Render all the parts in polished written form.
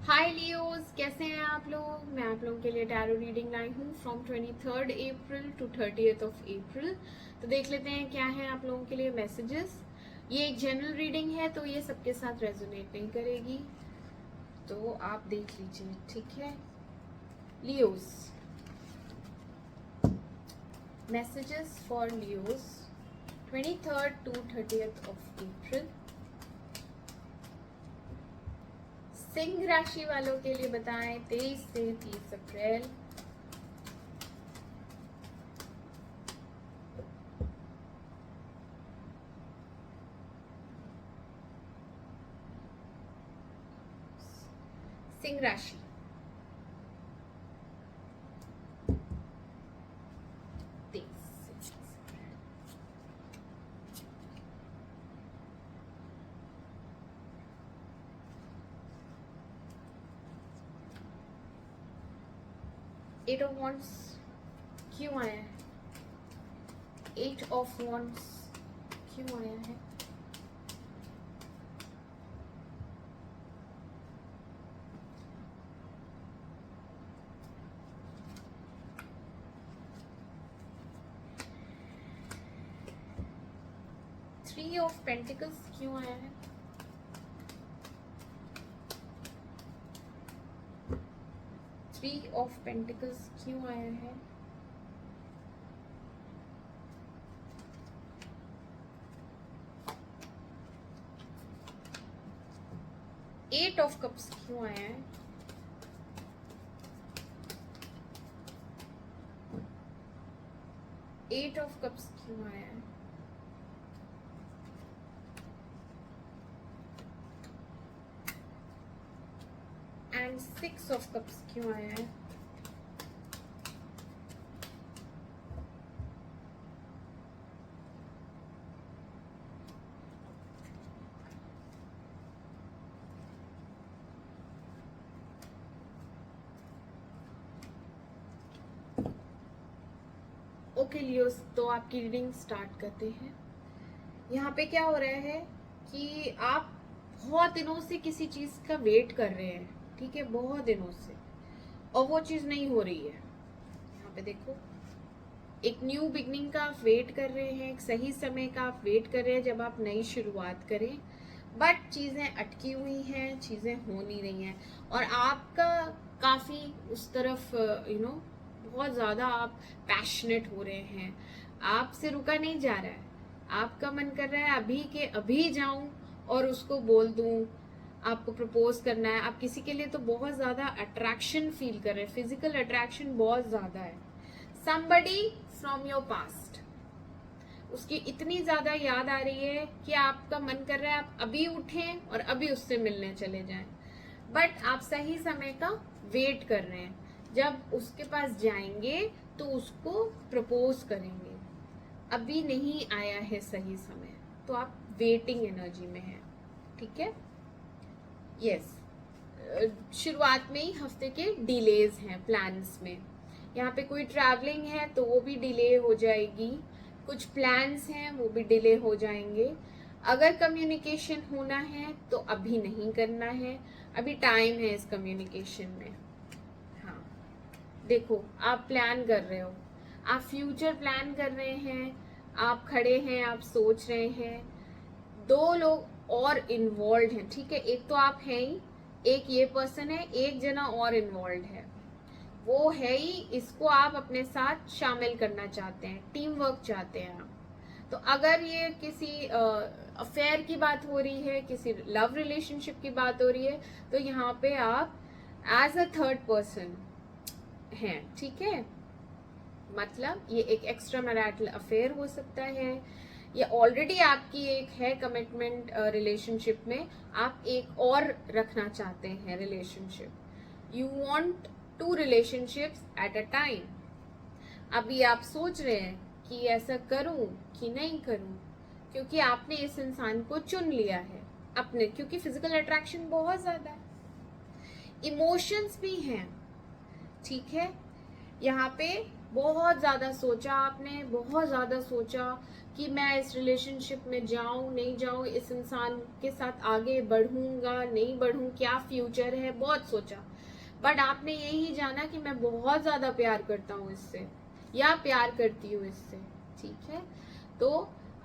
हाय Leos, कैसे हैं आप लोग। मैं आप लोगों के लिए टैरो रीडिंग लाई हूँ फ्रॉम 23 अप्रैल टू 30th अप्रैल। तो देख लेते हैं क्या है आप लोगों के लिए मैसेजेस। ये एक जनरल रीडिंग है तो ये सबके साथ रेजोनेट नहीं करेगी, तो आप देख लीजिए, ठीक है। Leos, messages for Leos 23 to 30th अप्रैल। सिंह राशि वालों के लिए बताएं 23 से 30 अप्रैल। सिंह राशि, एट ऑफ वॉन्ड्स क्यों आया है? एट ऑफ वॉन्ड्स क्यों आया है? थ्री ऑफ पेंटिकल्स क्यों आया है? थ्री ऑफ पेंटिकल्स क्यों आया है? एट ऑफ कप्स क्यों आया है? एट ऑफ कप्स क्यों आया है? एंड सिक्स ऑफ कप्स क्यों आया है? ओके लियोस, तो आपकी रीडिंग स्टार्ट करते हैं। यहाँ पे क्या हो रहा है कि आप बहुत दिनों से किसी चीज का वेट कर रहे हैं, ठीक है, बहुत दिनों से, और वो चीज नहीं हो रही है। यहाँ पे देखो, एक न्यू बिगनिंग का आप वेट कर रहे हैं, एक सही समय का आप वेट कर रहे हैं जब आप नई शुरुआत करें, बट चीजें अटकी हुई हैं, चीजें हो नहीं रही हैं, और आपका काफी उस तरफ बहुत ज्यादा आप पैशनेट हो रहे हैं, आपसे रुका नहीं जा रहा है, आपका मन कर रहा है अभी के अभी जाऊं और उसको बोल दूं, आपको प्रपोज करना है। आप किसी के लिए तो बहुत ज्यादा अट्रैक्शन फील कर रहे हैं, फिजिकल अट्रैक्शन बहुत ज्यादा है। somebody from your past, उसकी इतनी ज्यादा याद आ रही है कि आपका मन कर रहा है आप अभी उठें और अभी उससे मिलने चले जाएं, बट आप सही समय का वेट कर रहे हैं। जब उसके पास जाएंगे तो उसको प्रपोज करेंगे, अभी नहीं आया है सही समय, तो आप वेटिंग एनर्जी में हैं, ठीक है। यस, शुरुआत में ही हफ्ते के डिलेज हैं प्लान्स में। यहाँ पे कोई ट्रैवलिंग है तो वो भी डिले हो जाएगी, कुछ प्लान्स हैं वो भी डिले हो जाएंगे। अगर कम्युनिकेशन होना है तो अभी नहीं करना है, अभी टाइम है इस कम्युनिकेशन में। हाँ, देखो, आप प्लान कर रहे हो, आप फ्यूचर प्लान कर रहे हैं, आप खड़े हैं, आप सोच रहे हैं। दो लोग और इन्वॉल्व हैं, ठीक है, एक तो आप हैं ही, एक ये पर्सन है, एक जना और इन्वॉल्व है, वो है ही, इसको आप अपने साथ शामिल करना चाहते हैं, टीम वर्क चाहते हैं आप। तो अगर ये किसी अफेयर की बात हो रही है, किसी लव रिलेशनशिप की बात हो रही है, तो यहाँ पे आप एज अ थर्ड पर्सन हैं, ठीक है। मतलब ये एक एक्स्ट्रा मैरिटल अफेयर हो सकता है, या ऑलरेडी आपकी एक है कमिटमेंट रिलेशनशिप में, आप एक और रखना चाहते हैं relationship. You want to relationships at a time. अभी आप सोच रहे हैं कि ऐसा करूं कि नहीं करूं, क्योंकि आपने इस इंसान को चुन लिया है अपने, क्योंकि फिजिकल अट्रैक्शन बहुत ज्यादा है, इमोशंस भी हैं, ठीक है। यहाँ पे बहुत ज्यादा सोचा आपने, बहुत ज्यादा सोचा कि मैं इस रिलेशनशिप में जाऊं नहीं जाऊं, इस इंसान के साथ आगे बढ़ूंगा नहीं बढ़ूं, क्या फ्यूचर है, बहुत सोचा। बट आपने यही जाना कि मैं बहुत ज्यादा प्यार करता हूँ इससे या प्यार करती हूँ इससे, ठीक है। तो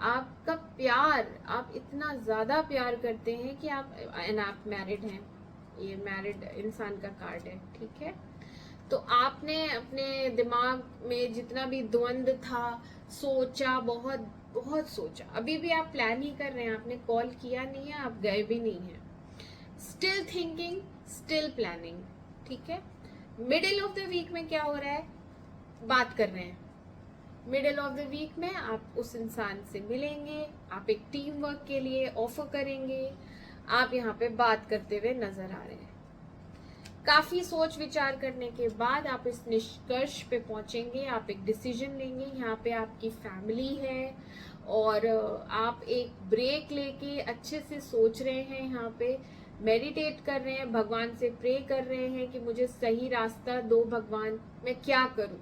आपका प्यार, आप इतना ज्यादा प्यार करते हैं कि आप मैरिड हैं, ये मैरिड इंसान का कार्ड है, ठीक है। तो आपने अपने दिमाग में जितना भी द्वंद था, सोचा, बहुत बहुत सोचा, अभी भी आप प्लान ही कर रहे हैं, आपने कॉल किया नहीं है, आप गए भी नहीं हैं, स्टिल थिंकिंग, स्टिल प्लानिंग, ठीक है। मिडिल ऑफ द वीक में क्या हो रहा है, बात कर रहे हैं। मिडिल ऑफ द वीक में आप उस इंसान से मिलेंगे, आप एक टीम वर्क के लिए ऑफर करेंगे, आप यहाँ पे बात करते हुए नजर आ रहे हैं। काफी सोच विचार करने के बाद आप इस निष्कर्ष पे पहुंचेंगे, आप एक डिसीजन लेंगे। यहाँ पे आपकी फैमिली है और आप एक ब्रेक लेके अच्छे से सोच रहे हैं, यहाँ पे मेडिटेट कर रहे हैं, भगवान से प्रे कर रहे हैं कि मुझे सही रास्ता दो भगवान, मैं क्या करूं।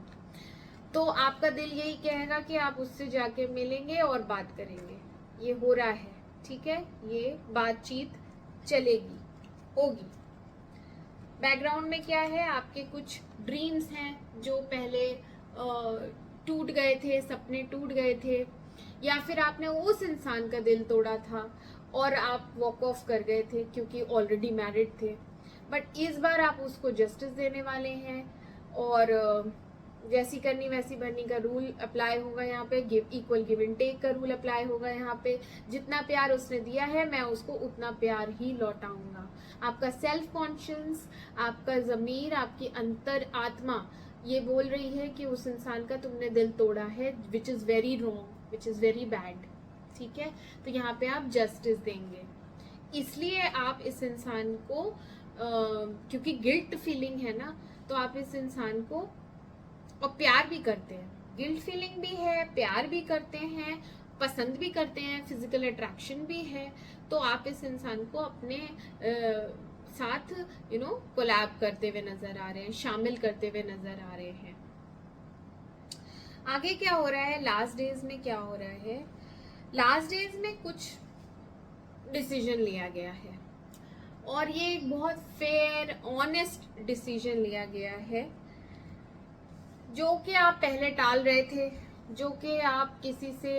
तो आपका दिल यही कहेगा कि आप उससे जाके मिलेंगे और बात करेंगे, ये हो रहा है, ठीक है। ये बातचीत चलेगी, होगी। बैकग्राउंड में क्या है, आपके कुछ ड्रीम्स हैं जो पहले टूट गए थे, सपने टूट गए थे, या फिर आपने उस इंसान का दिल तोड़ा था और आप वॉक ऑफ कर गए थे क्योंकि ऑलरेडी मैरिड थे। बट इस बार आप उसको जस्टिस देने वाले हैं और जैसी करनी वैसी भरनी का रूल अप्लाई होगा यहाँ पे, इक्वल गिव एंड टेक का रूल अप्लाई होगा यहाँ पे। जितना प्यार उसने दिया है मैं उसको उतना प्यार ही लौटाऊंगा। आपका सेल्फ कॉन्शियस, आपका जमीर, आपकी अंतर आत्मा ये बोल रही है कि उस इंसान का तुमने दिल तोड़ा है, which is very wrong, which is very bad, ठीक है। तो यहाँ पे आप जस्टिस देंगे, इसलिए आप इस इंसान को क्योंकि गिल्ट फीलिंग है ना, तो आप इस इंसान को, और प्यार भी करते हैं, गिल्ट फीलिंग भी है, प्यार भी करते हैं, पसंद भी करते हैं, फिजिकल अट्रैक्शन भी है, तो आप इस इंसान को अपने साथ कोलैब करते हुए नजर आ रहे हैं, शामिल करते हुए नजर आ रहे हैं। आगे क्या हो रहा है, लास्ट डेज में क्या हो रहा है, लास्ट डेज में कुछ डिसीजन लिया गया है और ये एक बहुत फेयर ऑनेस्ट डिसीजन लिया गया है जो कि आप पहले टाल रहे थे, जो कि आप किसी से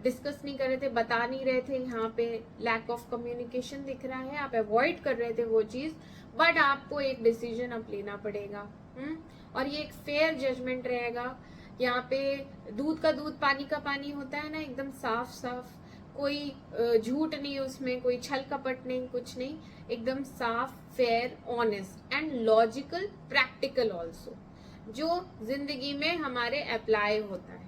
डिस्कस नहीं कर रहे थे, बता नहीं रहे थे। यहाँ पे लैक ऑफ कम्युनिकेशन दिख रहा है, आप अवॉइड कर रहे थे वो चीज, बट आपको एक डिसीजन अब लेना पड़ेगा। और ये एक फेयर जजमेंट रहेगा। यहाँ पे दूध का दूध पानी का पानी होता है ना, एकदम साफ साफ, कोई झूठ नहीं उसमें, कोई छल कपट नहीं, कुछ नहीं, एकदम साफ, fair, honest and logical, practical also, जो जिंदगी में हमारे अप्लाई होता है।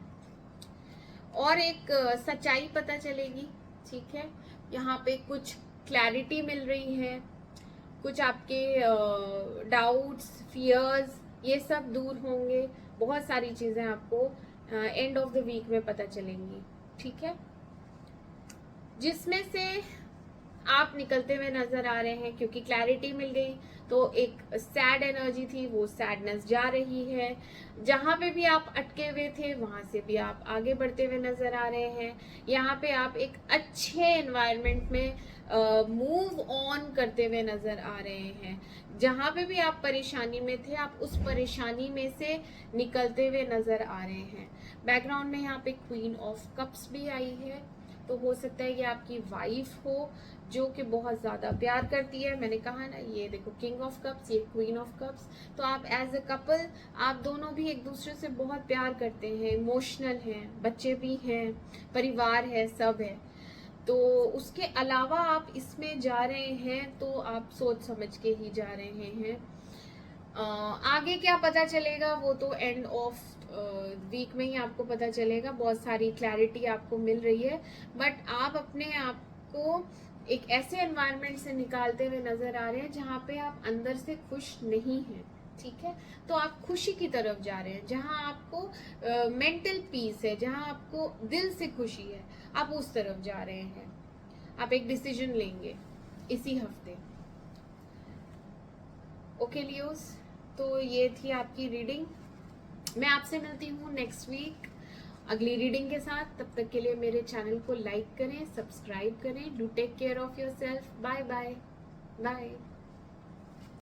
और एक सच्चाई पता चलेगी, ठीक है। यहाँ पे कुछ क्लैरिटी मिल रही है, कुछ आपके डाउट्स, फियर्स, ये सब दूर होंगे। बहुत सारी चीजें आपको एंड ऑफ द वीक में पता चलेंगी, ठीक है, जिसमें से आप निकलते हुए नजर आ रहे हैं क्योंकि क्लैरिटी मिल गई। तो एक सैड एनर्जी थी, वो सैडनेस जा रही है। जहां पे भी आप अटके हुए थे वहां से भी आप आगे बढ़ते हुए नजर आ रहे हैं। यहाँ पे आप एक अच्छे एनवायरनमेंट में मूव ऑन करते हुए नजर आ रहे हैं। जहां पे भी आप परेशानी में थे, आप उस परेशानी में से निकलते हुए नजर आ रहे हैं। बैकग्राउंड में यहाँ पे क्वीन ऑफ कप्स भी आई है, तो हो सकता है कि आपकी वाइफ हो जो कि बहुत ज्यादा प्यार करती है। मैंने कहा ना, ये देखो किंग ऑफ कप्स, ये क्वीन ऑफ कप्स। तो आप एज अ कपल, आप दोनों भी एक दूसरे से बहुत प्यार करते हैं, इमोशनल हैं, बच्चे भी हैं, परिवार है, सब है। तो उसके अलावा आप इसमें जा रहे हैं तो आप सोच समझ के ही जा रहे हैं। आगे क्या पता चलेगा वो तो एंड ऑफ वीक में ही आपको पता चलेगा। बहुत सारी क्लैरिटी आपको मिल रही है, बट आप अपने आप को एक ऐसे एनवायरनमेंट से निकालते हुए नजर आ रहे हैं जहां पे आप अंदर से खुश नहीं हैं, ठीक है। तो आप खुशी की तरफ जा रहे हैं, जहां आपको मेंटल पीस है, जहां आपको दिल से खुशी है, आप उस तरफ जा रहे हैं। आप एक डिसीजन लेंगे इसी हफ्ते। ओके लियोस, तो ये थी आपकी रीडिंग। मैं आपसे मिलती हूँ नेक्स्ट वीक अगली रीडिंग के साथ। तब तक के लिए मेरे चैनल को लाइक करें, सब्सक्राइब करें। Do take care of yourself. Bye bye bye.